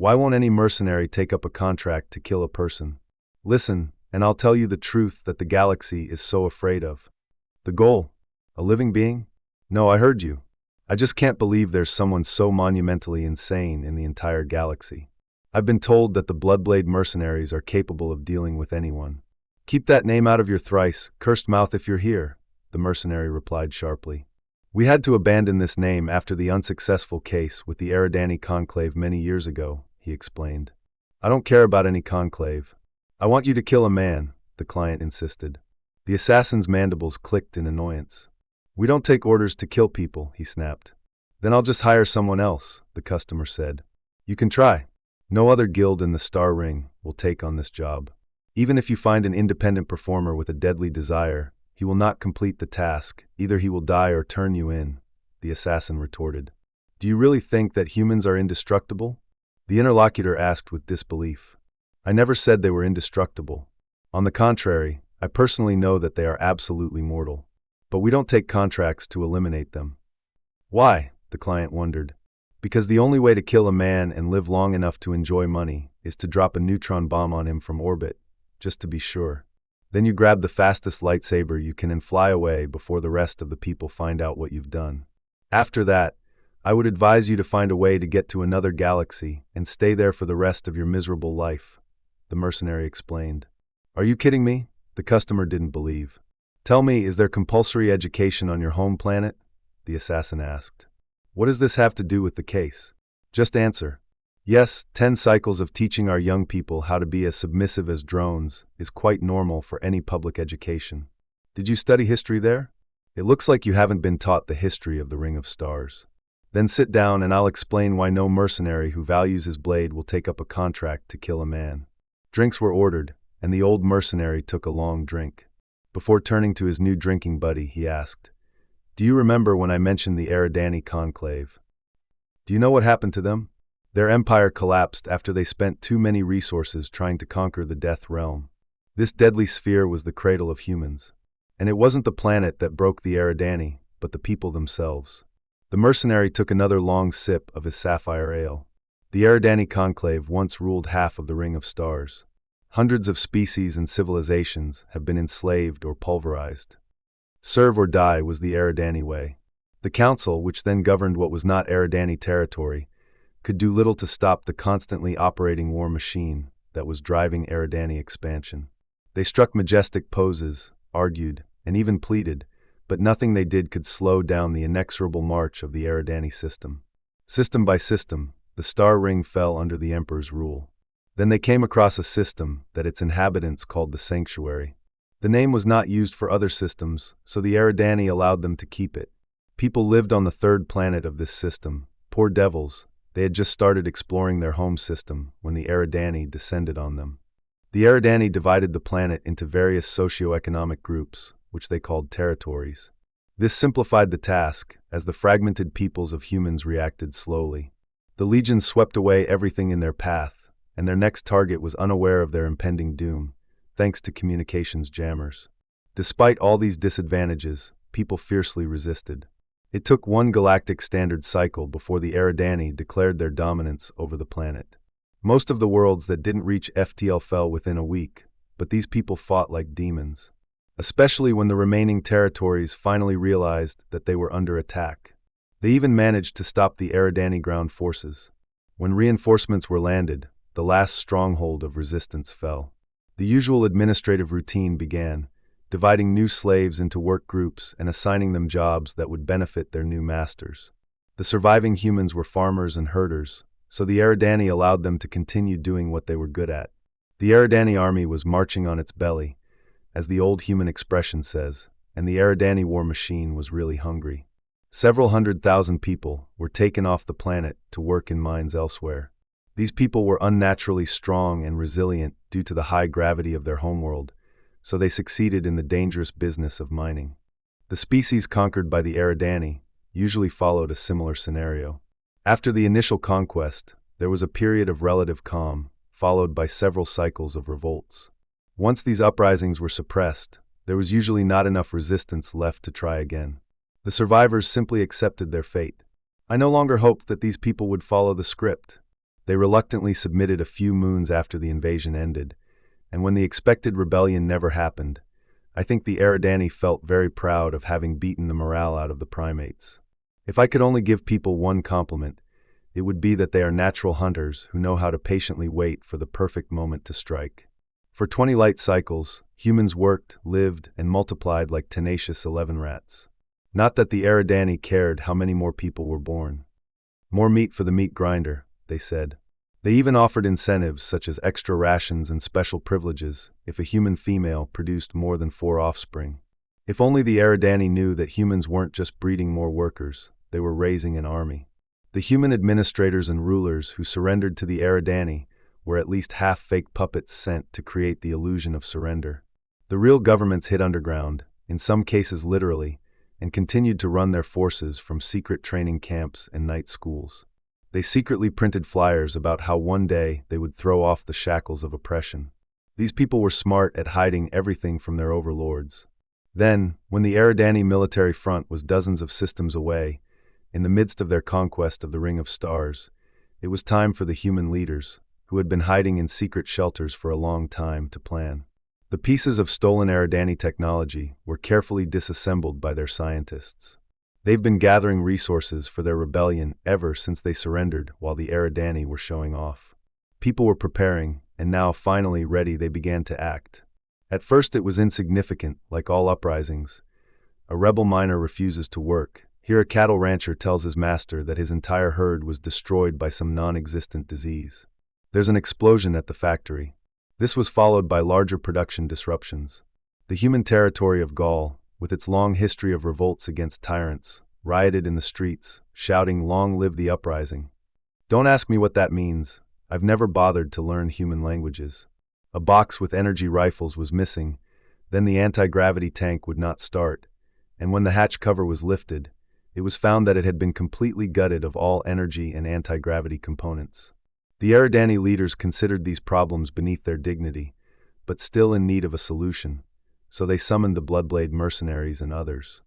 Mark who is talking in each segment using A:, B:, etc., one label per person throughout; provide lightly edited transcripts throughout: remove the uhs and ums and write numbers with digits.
A: Why won't any mercenary take up a contract to kill a person? Listen, and I'll tell you the truth that the galaxy is so afraid of. The goal? A living being? No, I heard you. I just can't believe there's someone so monumentally insane in the entire galaxy. I've been told that the Bloodblade mercenaries are capable of dealing with anyone. Keep that name out of your thrice cursed mouth if you're here, the mercenary replied sharply. We had to abandon this name after the unsuccessful case with the Eridani Conclave many years ago, he explained. I don't care about any conclave. I want you to kill a man, the client insisted. The assassin's mandibles clicked in annoyance. We don't take orders to kill people, he snapped. Then I'll just hire someone else, the customer said. You can try. No other guild in the Star Ring will take on this job. Even if you find an independent performer with a deadly desire, he will not complete the task. Either he will die or turn you in, the assassin retorted. Do you really think that humans are indestructible? The interlocutor asked with disbelief. I never said they were indestructible. On the contrary, I personally know that they are absolutely mortal. But we don't take contracts to eliminate them. Why? The client wondered. Because the only way to kill a man and live long enough to enjoy money is to drop a neutron bomb on him from orbit, just to be sure. Then you grab the fastest lightsaber you can and fly away before the rest of the people find out what you've done. After that, I would advise you to find a way to get to another galaxy and stay there for the rest of your miserable life, the mercenary explained. Are you kidding me? The customer didn't believe. Tell me, is there compulsory education on your home planet? The assassin asked. What does this have to do with the case? Just answer. Yes, 10 cycles of teaching our young people how to be as submissive as drones is quite normal for any public education. Did you study history there? It looks like you haven't been taught the history of the Ring of Stars. Then sit down and I'll explain why no mercenary who values his blade will take up a contract to kill a man. Drinks were ordered, and the old mercenary took a long drink. Before turning to his new drinking buddy, he asked, Do you remember when I mentioned the Eridani Conclave? Do you know what happened to them? Their empire collapsed after they spent too many resources trying to conquer the Death Realm. This deadly sphere was the cradle of humans. And it wasn't the planet that broke the Eridani, but the people themselves. The mercenary took another long sip of his sapphire ale. The Eridani Conclave once ruled half of the Ring of Stars. Hundreds of species and civilizations have been enslaved or pulverized. Serve or die was the Eridani way. The Council, which then governed what was not Eridani territory, could do little to stop the constantly operating war machine that was driving Eridani expansion. They struck majestic poses, argued, and even pleaded, but nothing they did could slow down the inexorable march of the Eridani system. System by system, the Star Ring fell under the Emperor's rule. Then they came across a system that its inhabitants called the Sanctuary. The name was not used for other systems, so the Eridani allowed them to keep it. People lived on the third planet of this system. Poor devils, they had just started exploring their home system when the Eridani descended on them. The Eridani divided the planet into various socio-economic groups, which they called territories. This simplified the task, as the fragmented peoples of humans reacted slowly. The legions swept away everything in their path, and their next target was unaware of their impending doom, thanks to communications jammers. Despite all these disadvantages, people fiercely resisted. It took one galactic standard cycle before the Eridani declared their dominance over the planet. Most of the worlds that didn't reach FTL fell within a week, but these people fought like demons. Especially when the remaining territories finally realized that they were under attack. They even managed to stop the Eridani ground forces. When reinforcements were landed, the last stronghold of resistance fell. The usual administrative routine began, dividing new slaves into work groups and assigning them jobs that would benefit their new masters. The surviving humans were farmers and herders, so the Eridani allowed them to continue doing what they were good at. The Eridani army was marching on its belly, as the old human expression says, and the Eridani war machine was really hungry. Several 100,000 people were taken off the planet to work in mines elsewhere. These people were unnaturally strong and resilient due to the high gravity of their homeworld, so they succeeded in the dangerous business of mining. The species conquered by the Eridani usually followed a similar scenario. After the initial conquest, there was a period of relative calm, followed by several cycles of revolts. Once these uprisings were suppressed, there was usually not enough resistance left to try again. The survivors simply accepted their fate. I no longer hoped that these people would follow the script. They reluctantly submitted a few moons after the invasion ended, and when the expected rebellion never happened, I think the Eridani felt very proud of having beaten the morale out of the primates. If I could only give people one compliment, it would be that they are natural hunters who know how to patiently wait for the perfect moment to strike. For 20 light cycles, humans worked, lived, and multiplied like tenacious 11 rats. Not that the Eridani cared how many more people were born. More meat for the meat grinder, they said. They even offered incentives such as extra rations and special privileges if a human female produced more than 4 offspring. If only the Eridani knew that humans weren't just breeding more workers, they were raising an army. The human administrators and rulers who surrendered to the Eridani were at least half fake puppets sent to create the illusion of surrender. The real governments hid underground, in some cases literally, and continued to run their forces from secret training camps and night schools. They secretly printed flyers about how one day they would throw off the shackles of oppression. These people were smart at hiding everything from their overlords. Then, when the Eridani military front was dozens of systems away, in the midst of their conquest of the Ring of Stars, it was time for the human leaders, who had been hiding in secret shelters for a long time, to plan. The pieces of stolen Eridani technology were carefully disassembled by their scientists. They've been gathering resources for their rebellion ever since they surrendered while the Eridani were showing off. People were preparing, and now finally ready they began to act. At first it was insignificant, like all uprisings. A rebel miner refuses to work. Here a cattle rancher tells his master that his entire herd was destroyed by some non-existent disease. There's an explosion at the factory. This was followed by larger production disruptions. The human territory of Gaul, with its long history of revolts against tyrants, rioted in the streets, shouting, "Long live the uprising." Don't ask me what that means. I've never bothered to learn human languages. A box with energy rifles was missing, then the anti-gravity tank would not start, and when the hatch cover was lifted, it was found that it had been completely gutted of all energy and anti-gravity components. The Eridani leaders considered these problems beneath their dignity, but still in need of a solution, so they summoned the Bloodblade mercenaries and others.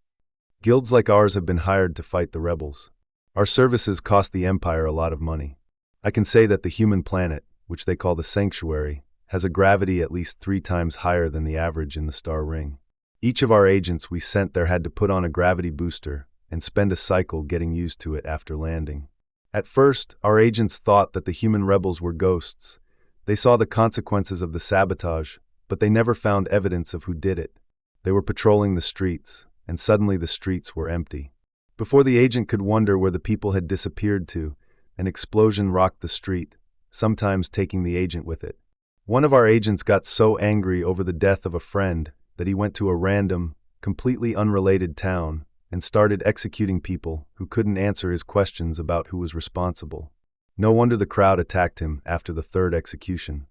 A: Guilds like ours have been hired to fight the rebels. Our services cost the Empire a lot of money. I can say that the human planet, which they call the Sanctuary, has a gravity at least 3 times higher than the average in the star ring. Each of our agents we sent there had to put on a gravity booster and spend a cycle getting used to it after landing. At first, our agents thought that the human rebels were ghosts. They saw the consequences of the sabotage, but they never found evidence of who did it. They were patrolling the streets, and suddenly the streets were empty. Before the agent could wonder where the people had disappeared to, an explosion rocked the street, sometimes taking the agent with it. One of our agents got so angry over the death of a friend that he went to a random, completely unrelated town and started executing people who couldn't answer his questions about who was responsible. No wonder the crowd attacked him after the 3rd execution.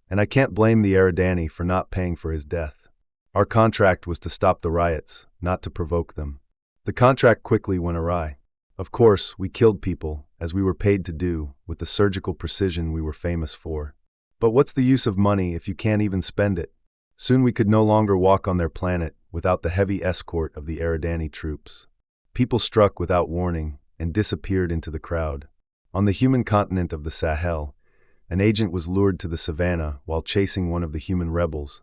A: And I can't blame the Eridani for not paying for his death. Our contract was to stop the riots, not to provoke them. The contract quickly went awry. Of course, we killed people, as we were paid to do, with the surgical precision we were famous for. But what's the use of money if you can't even spend it? Soon we could no longer walk on their planet without the heavy escort of the Eridani troops. People struck without warning and disappeared into the crowd. On the human continent of the Sahel, an agent was lured to the savannah while chasing one of the human rebels,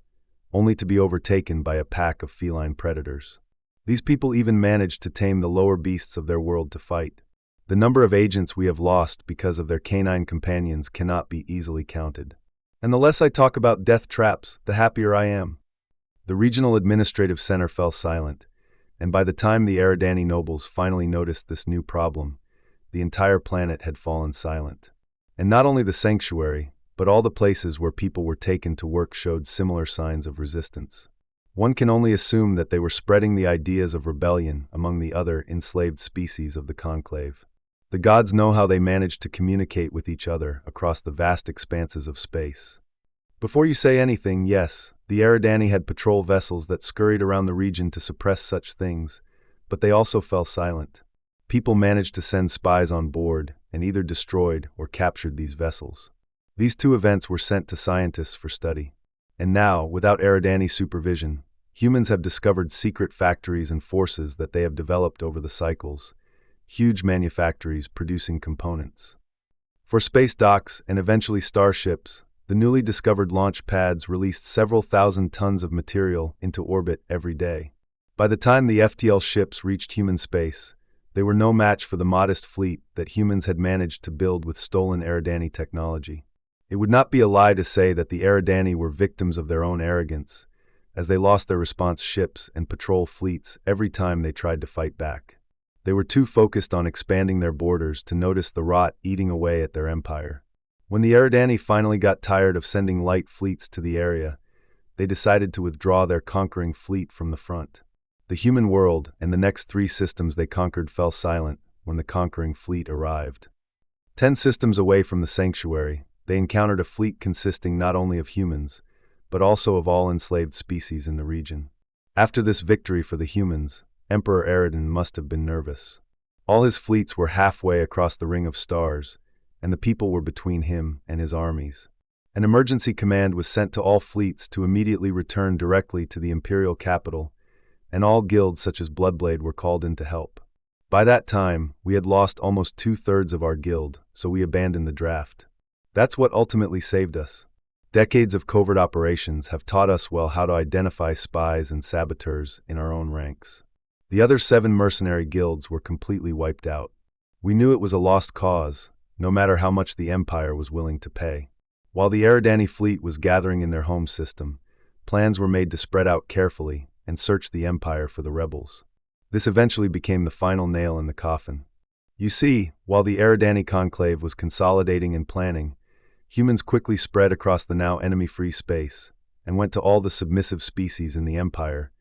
A: only to be overtaken by a pack of feline predators. These people even managed to tame the lower beasts of their world to fight. The number of agents we have lost because of their canine companions cannot be easily counted. And the less I talk about death traps, the happier I am. The regional administrative center fell silent, and by the time the Eridani nobles finally noticed this new problem, the entire planet had fallen silent. And not only the sanctuary, but all the places where people were taken to work showed similar signs of resistance. One can only assume that they were spreading the ideas of rebellion among the other enslaved species of the conclave. The gods know how they managed to communicate with each other across the vast expanses of space. Before you say anything, yes, the Eridani had patrol vessels that scurried around the region to suppress such things, but they also fell silent. People managed to send spies on board and either destroyed or captured these vessels. These 2 events were sent to scientists for study. And now, without Eridani supervision, humans have discovered secret factories and forces that they have developed over the cycles, huge manufactories producing components. For space docks and eventually starships, the newly discovered launch pads released several thousand tons of material into orbit every day. By the time the FTL ships reached human space, they were no match for the modest fleet that humans had managed to build with stolen Eridani technology. It would not be a lie to say that the Eridani were victims of their own arrogance, as they lost their response ships and patrol fleets every time they tried to fight back. They were too focused on expanding their borders to notice the rot eating away at their empire. When the Eridani finally got tired of sending light fleets to the area, they decided to withdraw their conquering fleet from the front. The human world and the next 3 systems they conquered fell silent when the conquering fleet arrived. 10 systems away from the sanctuary, they encountered a fleet consisting not only of humans, but also of all enslaved species in the region. After this victory for the humans, Emperor Eridan must have been nervous. All his fleets were halfway across the Ring of Stars, and the people were between him and his armies. An emergency command was sent to all fleets to immediately return directly to the imperial capital, and all guilds such as Bloodblade were called in to help. By that time, we had lost almost 2/3 of our guild, so we abandoned the draft. That's what ultimately saved us. Decades of covert operations have taught us well how to identify spies and saboteurs in our own ranks. The other 7 mercenary guilds were completely wiped out. We knew it was a lost cause, no matter how much the Empire was willing to pay. While the Eridani fleet was gathering in their home system, plans were made to spread out carefully and search the Empire for the rebels. This eventually became the final nail in the coffin. You see, while the Eridani conclave was consolidating and planning, humans quickly spread across the now enemy-free space and went to all the submissive species in the Empire,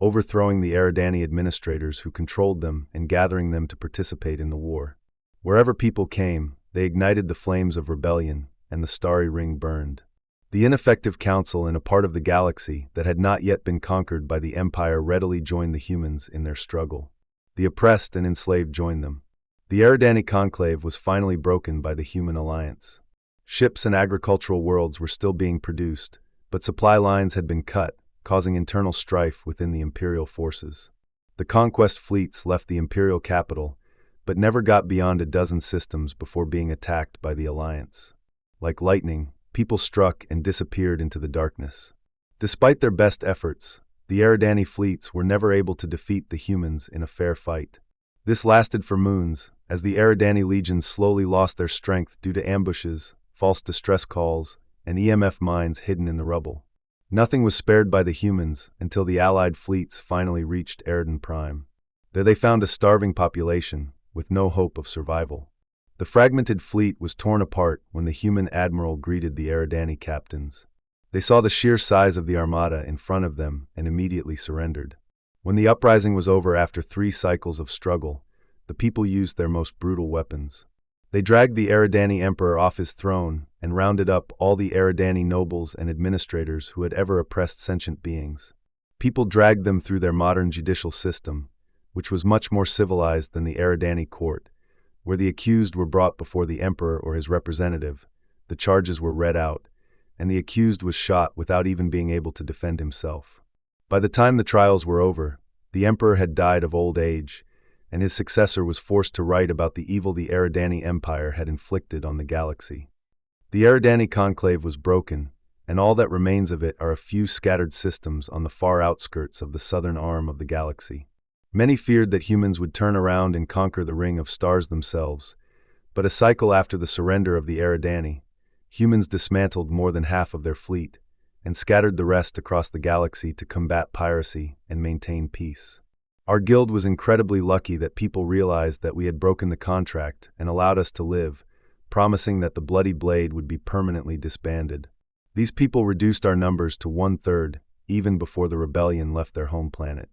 A: overthrowing the Eridani administrators who controlled them and gathering them to participate in the war. Wherever people came, they ignited the flames of rebellion, and the starry ring burned. The ineffective council in a part of the galaxy that had not yet been conquered by the Empire readily joined the humans in their struggle. The oppressed and enslaved joined them. The Eridani conclave was finally broken by the human alliance. Ships and agricultural worlds were still being produced, but supply lines had been cut, causing internal strife within the Imperial forces. The conquest fleets left the Imperial capital, but never got beyond a dozen systems before being attacked by the Alliance. Like lightning, people struck and disappeared into the darkness. Despite their best efforts, the Eridani fleets were never able to defeat the humans in a fair fight. This lasted for moons, as the Eridani legions slowly lost their strength due to ambushes, false distress calls, and EMF mines hidden in the rubble. Nothing was spared by the humans until the Allied fleets finally reached Eridan Prime. There they found a starving population, with no hope of survival. The fragmented fleet was torn apart when the human admiral greeted the Eridani captains. They saw the sheer size of the armada in front of them and immediately surrendered. When the uprising was over after 3 cycles of struggle, the people used their most brutal weapons. They dragged the Eridani emperor off his throne and rounded up all the Eridani nobles and administrators who had ever oppressed sentient beings. People dragged them through their modern judicial system, which was much more civilized than the Eridani court, where the accused were brought before the emperor or his representative, the charges were read out, and the accused was shot without even being able to defend himself. By the time the trials were over, the emperor had died of old age, and his successor was forced to write about the evil the Eridani Empire had inflicted on the galaxy. The Eridani conclave was broken, and all that remains of it are a few scattered systems on the far outskirts of the southern arm of the galaxy. Many feared that humans would turn around and conquer the Ring of Stars themselves, but a cycle after the surrender of the Eridani, humans dismantled more than half of their fleet and scattered the rest across the galaxy to combat piracy and maintain peace. Our guild was incredibly lucky that people realized that we had broken the contract and allowed us to live, promising that the Bloody Blade would be permanently disbanded. These people reduced our numbers to 1/3, even before the rebellion left their home planet.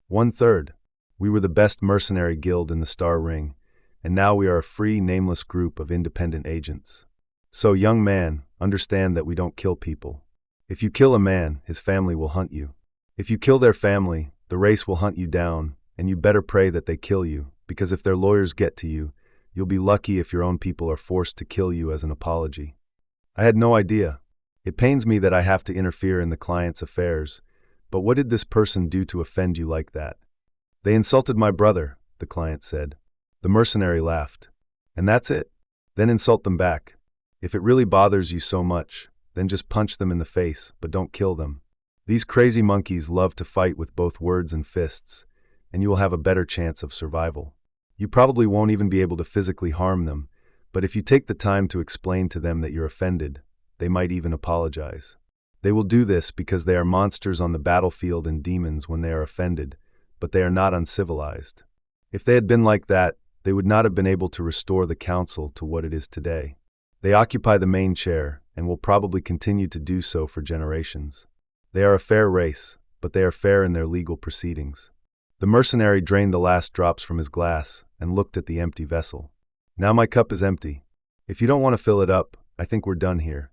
A: 1/3. We were the best mercenary guild in the Star Ring, and now we are a free, nameless group of independent agents. So, young man, understand that we don't kill people. If you kill a man, his family will hunt you. If you kill their family, the race will hunt you down, and you better pray that they kill you, because if their lawyers get to you, you'll be lucky if your own people are forced to kill you as an apology. I had no idea. It pains me that I have to interfere in the client's affairs, but what did this person do to offend you like that? They insulted my brother, the client said. The mercenary laughed. And that's it? Then insult them back. If it really bothers you so much, then just punch them in the face, but don't kill them. These crazy monkeys love to fight with both words and fists, and you will have a better chance of survival. You probably won't even be able to physically harm them, but if you take the time to explain to them that you're offended, they might even apologize. They will do this because they are monsters on the battlefield and demons when they are offended, but they are not uncivilized. If they had been like that, they would not have been able to restore the council to what it is today. They occupy the main chair and will probably continue to do so for generations. They are a fair race, but they are fair in their legal proceedings. The mercenary drained the last drops from his glass and looked at the empty vessel. Now my cup is empty. If you don't want to fill it up, I think we're done here.